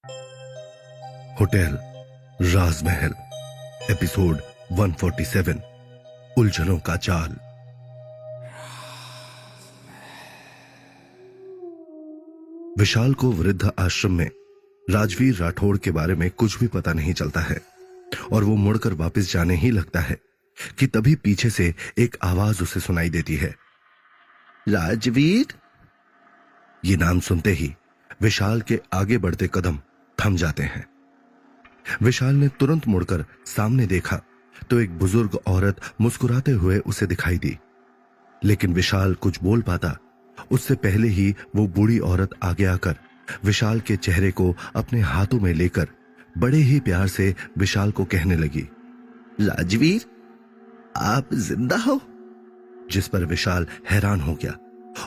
Hotel राजमहल, episode 147, उलझनों का जाल। विशाल को वृद्ध आश्रम में राजवीर राठौड़ के बारे में कुछ भी पता नहीं चलता है और वो मुड़कर वापस जाने ही लगता है कि तभी पीछे से एक आवाज उसे सुनाई देती है, राजवीर। ये नाम सुनते ही विशाल के आगे बढ़ते कदम थम जाते हैं। विशाल ने तुरंत मुड़कर सामने देखा तो एक बुजुर्ग औरत मुस्कुराते हुए उसे दिखाई दी, लेकिन विशाल कुछ बोल पाता उससे पहले ही वो बूढ़ी औरत आगे आकर विशाल के चेहरे को अपने हाथों में लेकर बड़े ही प्यार से विशाल को कहने लगी, राजवीर, आप जिंदा हो? जिस पर विशाल हैरान हो गया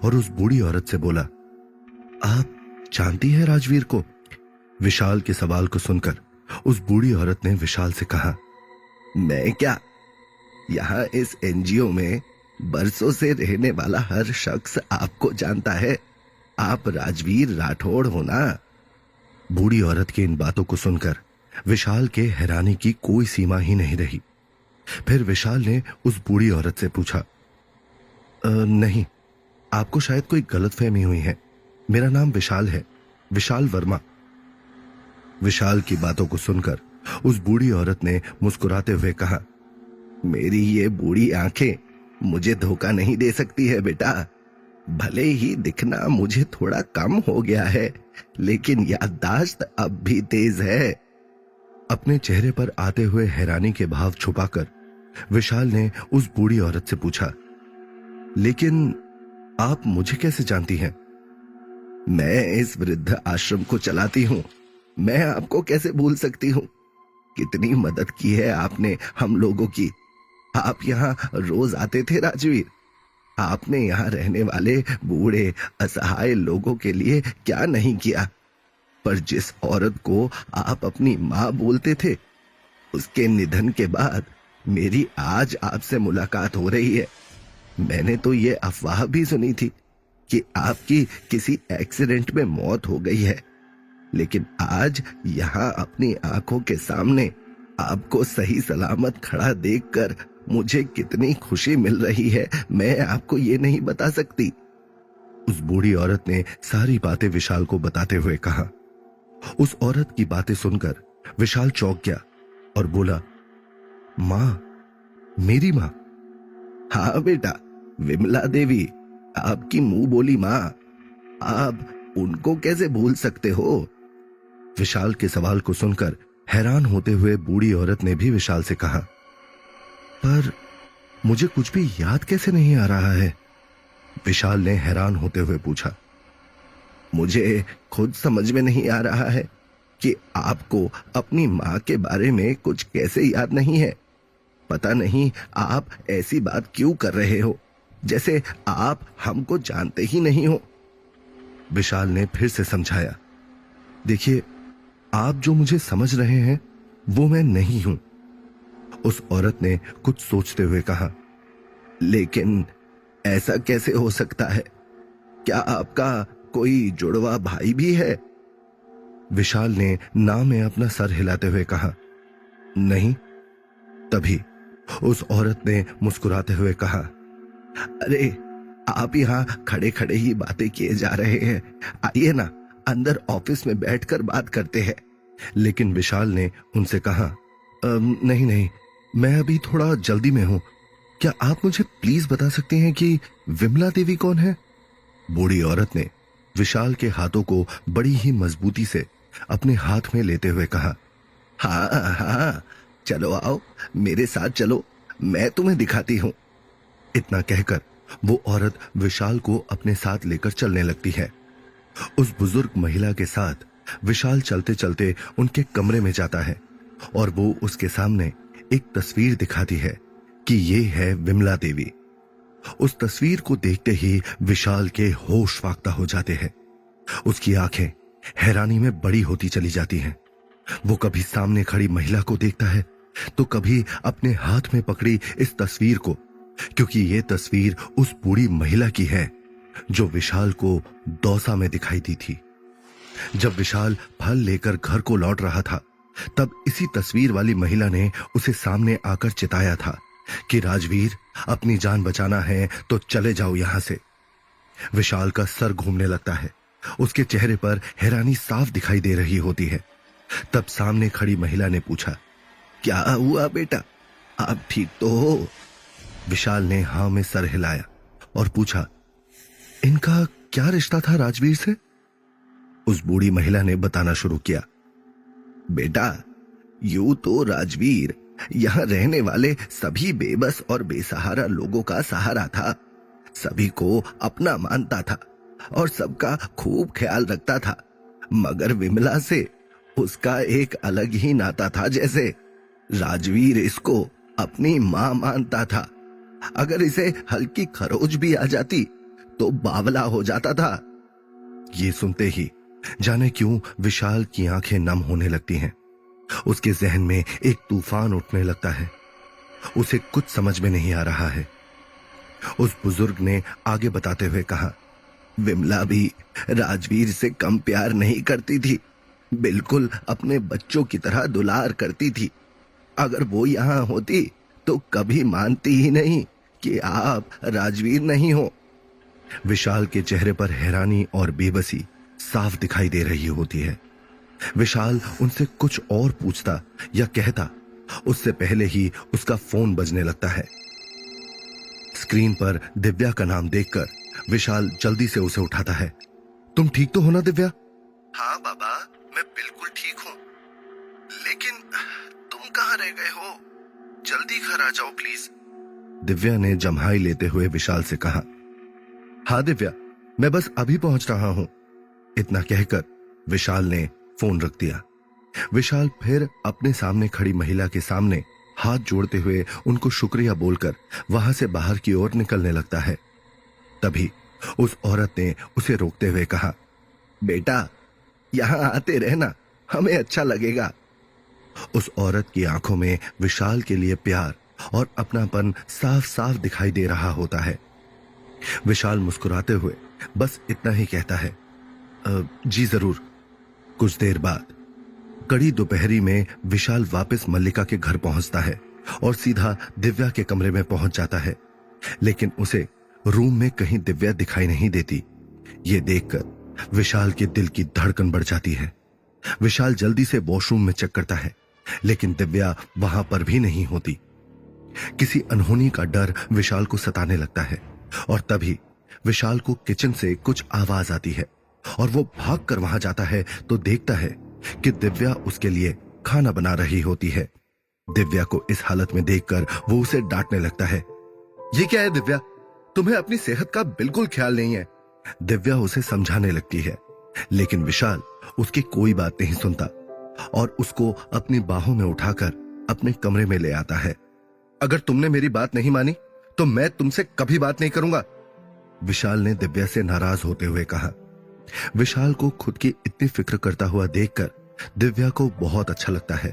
और उस बूढ़ी औरत से बोला, आप जानती है राजवीर को? विशाल के सवाल को सुनकर उस बूढ़ी औरत ने विशाल से कहा, मैं क्या, यहां इस एनजीओ में बरसों से रहने वाला हर शख्स आपको जानता है। आप राजवीर राठौड़ हो ना? बूढ़ी औरत की इन बातों को सुनकर विशाल के हैरानी की कोई सीमा ही नहीं रही। फिर विशाल ने उस बूढ़ी औरत से पूछा, नहीं, आपको शायद कोई गलतफहमी हुई है। मेरा नाम विशाल है, विशाल वर्मा। विशाल की बातों को सुनकर उस बूढ़ी औरत ने मुस्कुराते हुए कहा, मेरी ये बूढ़ी आंखें मुझे धोखा नहीं दे सकती है बेटा। भले ही दिखना मुझे थोड़ा कम हो गया है, लेकिन याददाश्त अब भी तेज है। अपने चेहरे पर आते हुए हैरानी के भाव छुपाकर विशाल ने उस बूढ़ी औरत से पूछा, लेकिन आप मुझे कैसे जानती हैं? मैं इस वृद्ध आश्रम को चलाती हूं, मैं आपको कैसे भूल सकती हूं? कितनी मदद की है आपने हम लोगों की। आप यहाँ रोज आते थे राजवीर। आपने यहाँ रहने वाले बूढ़े असहाय लोगों के लिए क्या नहीं किया। पर जिस औरत को आप अपनी माँ बोलते थे, उसके निधन के बाद मेरी आज आपसे मुलाकात हो रही है। मैंने तो ये अफवाह भी सुनी थी कि आपकी किसी एक्सीडेंट में मौत हो गई है, लेकिन आज यहाँ अपनी आंखों के सामने आपको सही सलामत खड़ा देखकर मुझे कितनी खुशी मिल रही है, मैं आपको ये नहीं बता सकती। उस बूढ़ी औरत ने सारी बातें विशाल को बताते हुए कहा। उस औरत की बातें सुनकर विशाल चौंक गया और बोला, माँ, मेरी माँ? हाँ बेटा, विमला देवी, आपकी मुंह बोली माँ। आप उनको कैसे भूल सकते हो? विशाल के सवाल को सुनकर हैरान होते हुए बूढ़ी औरत ने भी विशाल से कहा, पर मुझे कुछ भी याद कैसे नहीं आ रहा है? विशाल ने हैरान होते हुए पूछा, मुझे खुद समझ में नहीं आ रहा है कि आपको अपनी माँ के बारे में कुछ कैसे याद नहीं है। पता नहीं आप ऐसी बात क्यों कर रहे हो, जैसे आप हमको जानते ही नहीं हो। विशाल ने फिर से समझाया, देखिए, आप जो मुझे समझ रहे हैं वो मैं नहीं हूं। उस औरत ने कुछ सोचते हुए कहा, लेकिन ऐसा कैसे हो सकता है? क्या आपका कोई जुड़वा भाई भी है? विशाल ने ना में अपना सर हिलाते हुए कहा, नहीं। तभी उस औरत ने मुस्कुराते हुए कहा, अरे, आप यहां खड़े खड़े ही बातें किए जा रहे हैं, आइए ना, अंदर ऑफिस में बैठकर बात करते हैं। लेकिन विशाल ने उनसे कहा, नहीं नहीं, मैं अभी थोड़ा जल्दी में हूं। क्या आप मुझे प्लीज बता सकते हैं कि विमला देवी कौन है? बूढ़ी औरत ने विशाल के हाथों को बड़ी ही मजबूती से अपने हाथ में लेते हुए कहा, हाँ हाँ, चलो आओ, मेरे साथ चलो, मैं तुम्हें दिखाती हूं। इतना कहकर वो औरत विशाल को अपने साथ लेकर चलने लगती है। उस बुजुर्ग महिला के साथ विशाल चलते चलते उनके कमरे में जाता है और वो उसके सामने एक तस्वीर दिखाती है कि ये है विमला देवी। उस तस्वीर को देखते ही विशाल के होश फाख्ता हो जाते हैं। उसकी आंखें हैरानी में बड़ी होती चली जाती हैं। वो कभी सामने खड़ी महिला को देखता है तो कभी अपने हाथ में पकड़ी इस तस्वीर को, क्योंकि ये तस्वीर उस बूढ़ी महिला की है जो विशाल को दौसा में दिखाई दी थी। जब विशाल फल लेकर घर को लौट रहा था, तब इसी तस्वीर वाली महिला ने उसे सामने आकर चिताया था कि राजवीर, अपनी जान बचाना है तो चले जाओ यहां से। विशाल का सर घूमने लगता है। उसके चेहरे पर हैरानी साफ दिखाई दे रही होती है। तब सामने खड़ी महिला ने पूछा, क्या हुआ बेटा, आप ठीक तो हो? विशाल ने हाँ में सर हिलाया और पूछा, इनका क्या रिश्ता था राजवीर से? उस बूढ़ी महिला ने बताना शुरू किया, बेटा, यूं तो राजवीर यहां रहने वाले सभी बेबस और बेसहारा लोगों का सहारा था। सभी को अपना मानता था और सबका खूब ख्याल रखता था। मगर विमला से उसका एक अलग ही नाता था। जैसे राजवीर इसको अपनी मां मानता था। अगर इसे हल्की खरोच भी आ जाती तो बावला हो जाता था। ये सुनते ही जाने क्यों विशाल की आंखें नम होने लगती हैं। उसके जहन में एक तूफान उठने लगता है। उसे कुछ समझ में नहीं आ रहा है। उस बुजुर्ग ने आगे बताते हुए कहा, विमला भी राजवीर से कम प्यार नहीं करती थी। बिल्कुल अपने बच्चों की तरह दुलार करती थी। अगर वो यहां होती तो कभी मानती ही नहीं कि आप राजवीर नहीं हो। विशाल के चेहरे पर हैरानी और बेबसी साफ दिखाई दे रही होती है। विशाल उनसे कुछ और पूछता या कहता, उससे पहले ही उसका फोन बजने लगता है। स्क्रीन पर दिव्या का नाम देखकर विशाल जल्दी से उसे उठाता है। तुम ठीक तो हो ना दिव्या? हाँ बाबा, मैं बिल्कुल ठीक हूँ। लेकिन तुम कहाँ रह गए हो? जल्दी घर आ जाओ प्लीज। दिव्या ने जम्हाई लेते हुए विशाल से कहा। हाँ दिव्या, मैं बस अभी पहुंच रहा हूं। इतना कहकर विशाल ने फोन रख दिया। विशाल फिर अपने सामने खड़ी महिला के सामने हाथ जोड़ते हुए उनको शुक्रिया बोलकर वहां से बाहर की ओर निकलने लगता है। तभी उस औरत ने उसे रोकते हुए कहा, बेटा, यहां आते रहना, हमें अच्छा लगेगा। उस औरत की आंखों में विशाल के लिए प्यार और अपनापन साफ साफ दिखाई दे रहा होता है। विशाल मुस्कुराते हुए बस इतना ही कहता है, जी जरूर। कुछ देर बाद कड़ी दोपहरी में विशाल वापस मल्लिका के घर पहुंचता है और सीधा दिव्या के कमरे में पहुंच जाता है। लेकिन उसे रूम में कहीं दिव्या दिखाई नहीं देती। ये देखकर विशाल के दिल की धड़कन बढ़ जाती है। विशाल जल्दी से वॉशरूम में चेक करता है, लेकिन दिव्या वहां पर भी नहीं होती। किसी अनहोनी का डर विशाल को सताने लगता है और तभी विशाल को किचन से कुछ आवाज आती है और वो भागकर वहां जाता है तो देखता है कि दिव्या उसके लिए खाना बना रही होती है। दिव्या को इस हालत में देखकर वो उसे डांटने लगता है। ये क्या है दिव्या, तुम्हें अपनी सेहत का बिल्कुल ख्याल नहीं है। दिव्या उसे समझाने लगती है, लेकिन विशाल उसकी कोई बात नहीं सुनता और उसको अपनी बाहों में उठाकर अपने कमरे में ले आता है। अगर तुमने मेरी बात नहीं मानी तो मैं तुमसे कभी बात नहीं करूंगा, विशाल ने दिव्या से नाराज होते हुए कहा। विशाल को खुद की इतनी फिक्र करता हुआ देखकर दिव्या को बहुत अच्छा लगता है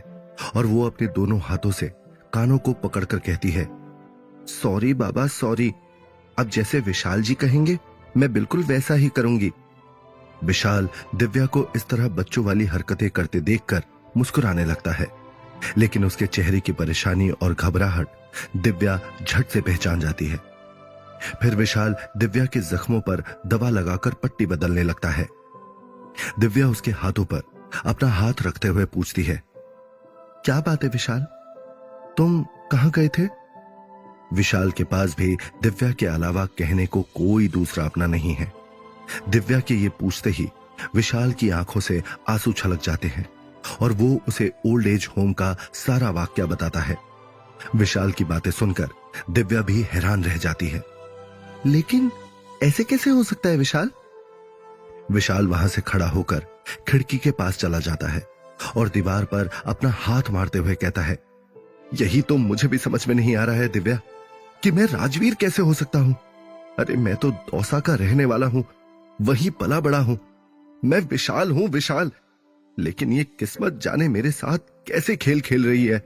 और वो अपने दोनों हाथों से कानों को पकड़कर कहती है, सॉरी बाबा, सॉरी। अब जैसे विशाल जी कहेंगे मैं बिल्कुल वैसा ही करूंगी। विशाल दिव्या को इस तरह बच्चों वाली हरकतें करते देखकर मुस्कुराने लगता है, लेकिन उसके चेहरे की परेशानी और घबराहट दिव्या झट से पहचान जाती है। फिर विशाल दिव्या के जख्मों पर दवा लगाकर पट्टी बदलने लगता है। दिव्या उसके हाथों पर अपना हाथ रखते हुए पूछती है, क्या बात है विशाल, तुम कहां गए थे? विशाल के पास भी दिव्या के अलावा कहने को कोई दूसरा अपना नहीं है। दिव्या के ये पूछते ही विशाल की आंखों से आंसू छलक जाते हैं और वो उसे ओल्ड एज होम का सारा वाकया बताता है। विशाल की बातें सुनकर दिव्या भी हैरान रह जाती है। लेकिन ऐसे कैसे हो सकता है विशाल? विशाल वहां से खड़ा होकर खिड़की के पास चला जाता है और दीवार पर अपना हाथ मारते हुए कहता है, यही तो मुझे भी समझ में नहीं आ रहा है दिव्या, कि मैं राजवीर कैसे हो सकता हूं। अरे मैं तो दौसा का रहने वाला हूं, वही पला बड़ा हूं। मैं विशाल हूं, विशाल। लेकिन ये किस्मत जाने मेरे साथ कैसे खेल खेल रही है।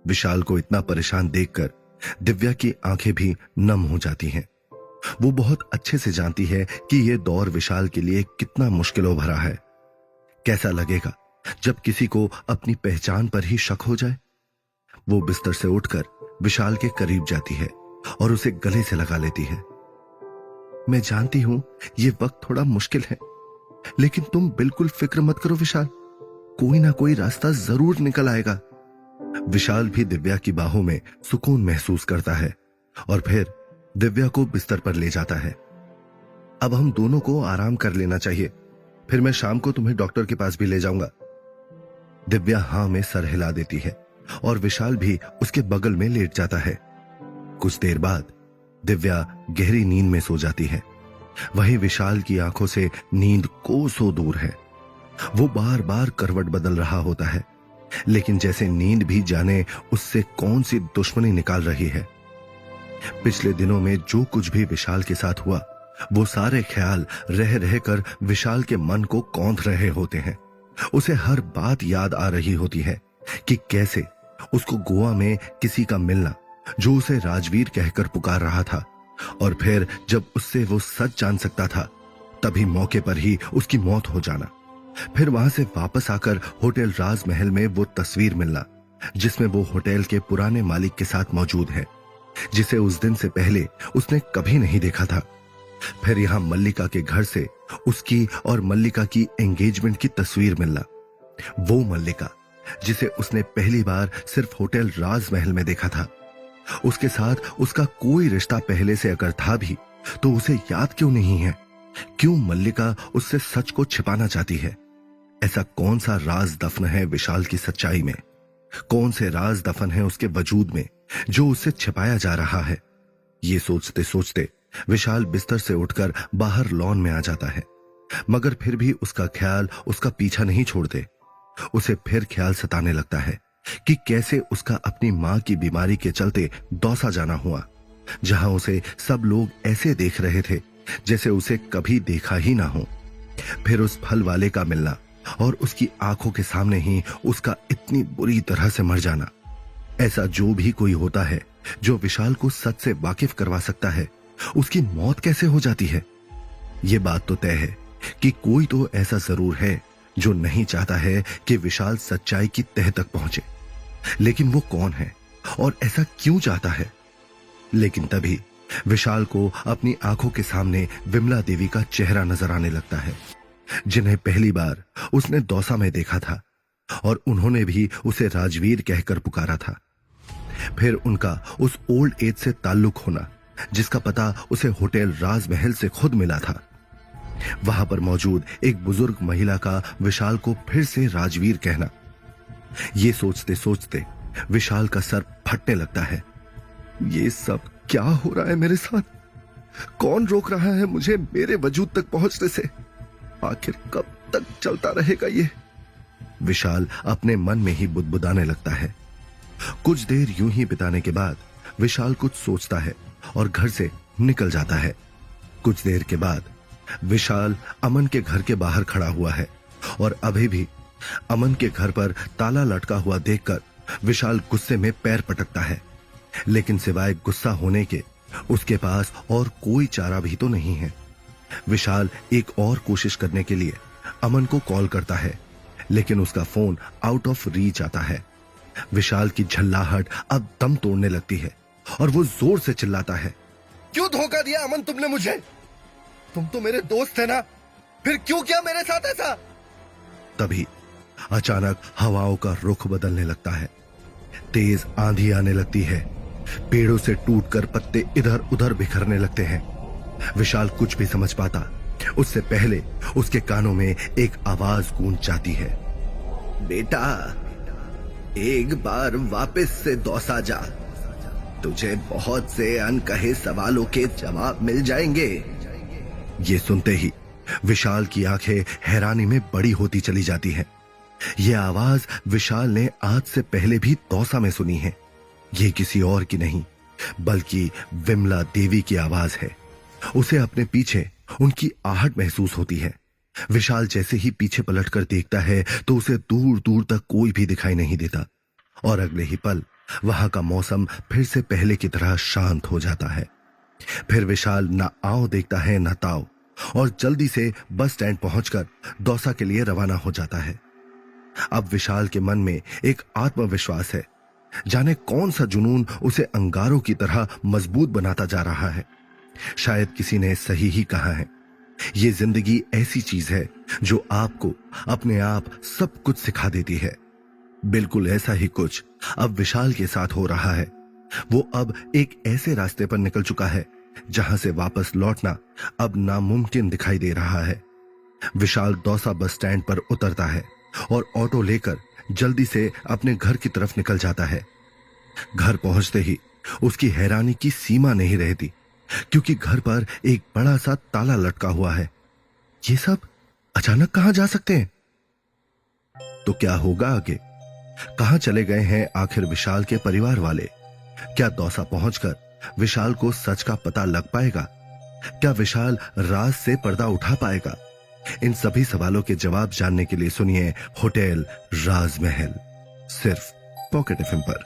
विशाल को इतना परेशान देखकर दिव्या की आंखें भी नम हो जाती हैं। वो बहुत अच्छे से जानती है कि यह दौर विशाल के लिए कितना मुश्किलों भरा है। कैसा लगेगा जब किसी को अपनी पहचान पर ही शक हो जाए। वो बिस्तर से उठकर विशाल के करीब जाती है और उसे गले से लगा लेती है। मैं जानती हूं ये वक्त थोड़ा मुश्किल है, लेकिन तुम बिल्कुल फिक्र मत करो विशाल, कोई ना कोई रास्ता जरूर निकल आएगा। विशाल भी दिव्या की बाहों में सुकून महसूस करता है और फिर दिव्या को बिस्तर पर ले जाता है। अब हम दोनों को आराम कर लेना चाहिए, फिर मैं शाम को तुम्हें डॉक्टर के पास भी ले जाऊंगा। दिव्या हां में सर हिला देती है और विशाल भी उसके बगल में लेट जाता है। कुछ देर बाद दिव्या गहरी नींद में सो जाती है। वहीं विशाल की आंखों से नींद कोसों दूर है। वो बार बार करवट बदल रहा होता है, लेकिन जैसे नींद भी जाने उससे कौन सी दुश्मनी निकाल रही है। पिछले दिनों में जो कुछ भी विशाल के साथ हुआ, वो सारे ख्याल रह रहकर विशाल के मन को कौंध रहे होते हैं। उसे हर बात याद आ रही होती है कि कैसे उसको गोवा में किसी का मिलना, जो उसे राजवीर कहकर पुकार रहा था, और फिर जब उससे वो सच जान सकता था तभी मौके पर ही उसकी मौत हो जाना। फिर वहां से वापस आकर होटल राजमहल में वो तस्वीर मिलना जिसमें वो होटल के पुराने मालिक के साथ मौजूद है, जिसे उस दिन से पहले उसने कभी नहीं देखा था। फिर यहां मल्लिका के घर से उसकी और मल्लिका की एंगेजमेंट की तस्वीर मिलना, वो मल्लिका जिसे उसने पहली बार सिर्फ होटल राजमहल में देखा था। उसके साथ उसका कोई रिश्ता पहले से अगर था भी तो उसे याद क्यों नहीं है? क्यों मल्लिका उससे सच को छिपाना चाहती है? ऐसा कौन सा राज दफन है विशाल की सच्चाई में? कौन से राज दफन है उसके वजूद में जो उससे छिपाया जा रहा है? ये सोचते सोचते विशाल बिस्तर से उठकर बाहर लॉन में आ जाता है, मगर फिर भी उसका ख्याल उसका पीछा नहीं छोड़ते। उसे फिर ख्याल सताने लगता है कि कैसे उसका अपनी मां की बीमारी के चलते दौसा जाना हुआ, जहां उसे सब लोग ऐसे देख रहे थे जैसे उसे कभी देखा ही ना हो। फिर उस फल वाले का मिलना और उसकी आंखों के सामने ही उसका इतनी बुरी तरह से मर जाना। ऐसा जो भी कोई होता है जो विशाल को सच से वाकिफ करवा सकता है, उसकी मौत कैसे हो जाती है? यह बात तो तय है कि कोई तो ऐसा जरूर है जो नहीं चाहता है कि विशाल सच्चाई की तह तक पहुंचे, लेकिन वो कौन है और ऐसा क्यों चाहता है? लेकिन तभी विशाल को अपनी आंखों के सामने विमला देवी का चेहरा नजर आने लगता है, जिन्हें पहली बार उसने दौसा में देखा था और उन्होंने भी उसे राजवीर कहकर पुकारा था। फिर उनका उस ओल्ड एज से ताल्लुक होना जिसका पता उसे होटल राजमहल से खुद मिला था। वहां पर मौजूद एक बुजुर्ग महिला का विशाल को फिर से राजवीर कहना, ये सोचते सोचते विशाल का सर फटने लगता है। ये सब क्या हो रहा है मेरे साथ? कौन रोक रहा है मुझे मेरे वजूद तक पहुंचने से? आखिर कब तक चलता रहेगा ये? विशाल अपने मन में ही बुदबुदाने लगता है। कुछ देर यूं ही बिताने के बाद विशाल कुछ सोचता है और घर से निकल जाता है। कुछ देर के बाद विशाल अमन के घर के बाहर खड़ा हुआ है और अभी भी अमन के घर पर ताला लटका हुआ देखकर विशाल गुस्से में पैर पटकता है, लेकिन सिवाय गुस्सा होने के उसके पास और कोई चारा भी तो नहीं है। विशाल एक और कोशिश करने के लिए अमन को कॉल करता है, लेकिन उसका फोन आउट ऑफ रीच आता है। विशाल की झल्लाहट अब दम तोड़ने लगती है और वो जोर से चिल्लाता है, क्यों धोखा दिया अमन तुमने मुझे? तुम तो मेरे दोस्त थे ना, फिर क्यों किया मेरे साथ ऐसा? तभी अचानक हवाओं का रुख बदलने लगता है। तेज आंधी आने लगती है, पेड़ों से टूटकर पत्ते इधर उधर बिखरने लगते हैं। विशाल कुछ भी समझ पाता उससे पहले उसके कानों में एक आवाज गूंज जाती है, बेटा एक बार वापस से दौसा जा, तुझे बहुत से अनकहे सवालों के जवाब मिल जाएंगे। ये सुनते ही विशाल की आंखें हैरानी में बड़ी होती चली जाती हैं। यह आवाज विशाल ने आज से पहले भी दौसा में सुनी है। ये किसी और की नहीं बल्कि विमला देवी की आवाज है। उसे अपने पीछे उनकी आहट महसूस होती है। विशाल जैसे ही पीछे पलटकर देखता है तो उसे दूर दूर तक कोई भी दिखाई नहीं देता और अगले ही पल वहां का मौसम फिर से पहले की तरह शांत हो जाता है। फिर विशाल ना आओ देखता है ना ताओ, और जल्दी से बस स्टैंड पहुंचकर दौसा के लिए रवाना हो जाता है। अब विशाल के मन में एक आत्मविश्वास है। जाने कौन सा जुनून उसे अंगारों की तरह मजबूत बनाता जा रहा है। शायद किसी ने सही ही कहा है, ये जिंदगी ऐसी चीज है जो आपको अपने आप सब कुछ सिखा देती है। बिल्कुल ऐसा ही कुछ अब विशाल के साथ हो रहा है। वो अब एक ऐसे रास्ते पर निकल चुका है जहां से वापस लौटना अब नामुमकिन दिखाई दे रहा है। विशाल दौसा बस स्टैंड पर उतरता है और ऑटो लेकर जल्दी से अपने घर की तरफ निकल जाता है। घर पहुंचते ही उसकी हैरानी की सीमा नहीं रहती, क्योंकि घर पर एक बड़ा सा ताला लटका हुआ है। ये सब अचानक कहां जा सकते हैं? तो क्या होगा आगे? कहां चले गए हैं आखिर विशाल के परिवार वाले? क्या दौसा पहुंचकर विशाल को सच का पता लग पाएगा? क्या विशाल राज से पर्दा उठा पाएगा? इन सभी सवालों के जवाब जानने के लिए सुनिए होटल राजमहल, सिर्फ पॉकेट एफएम पर।